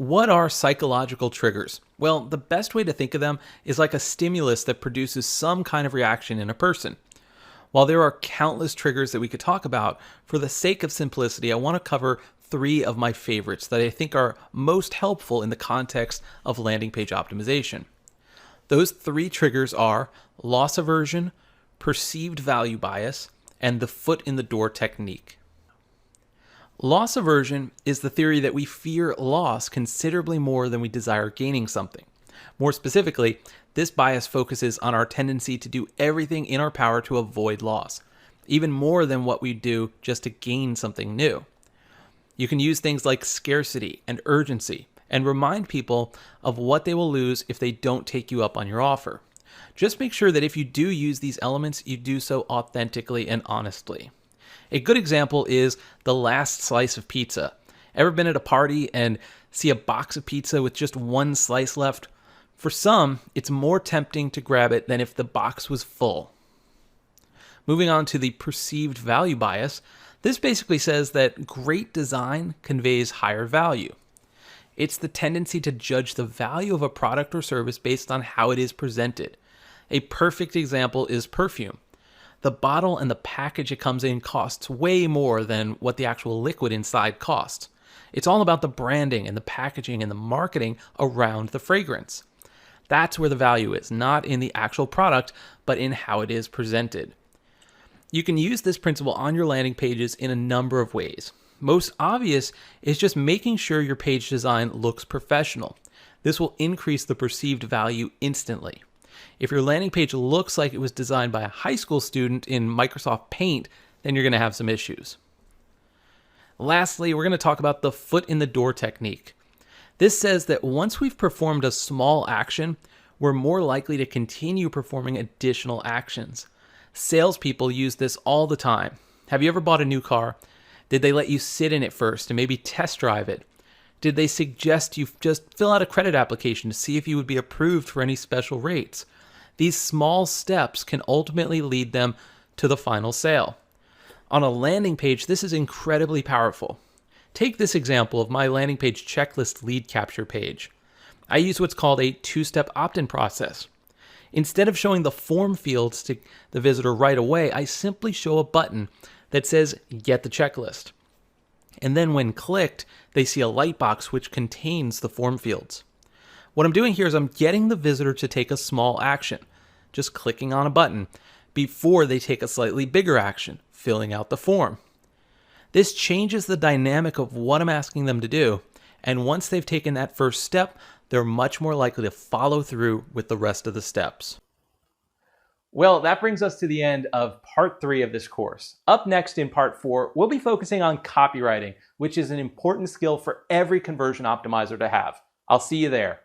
What are psychological triggers? Well, the best way to think of them is like a stimulus that produces some kind of reaction in a person. While there are countless triggers that we could talk about, for the sake of simplicity, I want to cover three of my favorites that I think are most helpful in the context of landing page optimization. Those three triggers are loss aversion, perceived value bias, and the foot in the door technique. Loss aversion is the theory that we fear loss considerably more than we desire gaining something. More specifically, this bias focuses on our tendency to do everything in our power to avoid loss, even more than what we do just to gain something new. You can use things like scarcity and urgency and remind people of what they will lose if they don't take you up on your offer. Just make sure that if you do use these elements, you do so authentically and honestly. A good example is the last slice of pizza. Ever been at a party and see a box of pizza with just one slice left? For some, it's more tempting to grab it than if the box was full. Moving on to the perceived value bias, this basically says that great design conveys higher value. It's the tendency to judge the value of a product or service based on how it is presented. A perfect example is perfume. The bottle and the package it comes in costs way more than what the actual liquid inside costs. It's all about the branding and the packaging and the marketing around the fragrance. That's where the value is, not in the actual product, but in how it is presented. You can use this principle on your landing pages in a number of ways. Most obvious is just making sure your page design looks professional. This will increase the perceived value instantly. If your landing page looks like it was designed by a high school student in Microsoft Paint, then you're going to have some issues. Lastly, we're going to talk about the foot in the door technique. This says that once we've performed a small action, we're more likely to continue performing additional actions. Salespeople use this all the time. Have you ever bought a new car? Did they let you sit in it first and maybe test drive it? Did they suggest you just fill out a credit application to see if you would be approved for any special rates? These small steps can ultimately lead them to the final sale. On a landing page, this is incredibly powerful. Take this example of my landing page checklist lead capture page. I use what's called a two-step opt-in process. Instead of showing the form fields to the visitor right away, I simply show a button that says, "Get the checklist." And then when clicked, they see a light box which contains the form fields. What I'm doing here is I'm getting the visitor to take a small action, just clicking on a button, before they take a slightly bigger action, filling out the form. This changes the dynamic of what I'm asking them to do, and once they've taken that first step, they're much more likely to follow through with the rest of the steps. Well, that brings us to the end of part 3 of this course. Up next in part 4, we'll be focusing on copywriting, which is an important skill for every conversion optimizer to have. I'll see you there.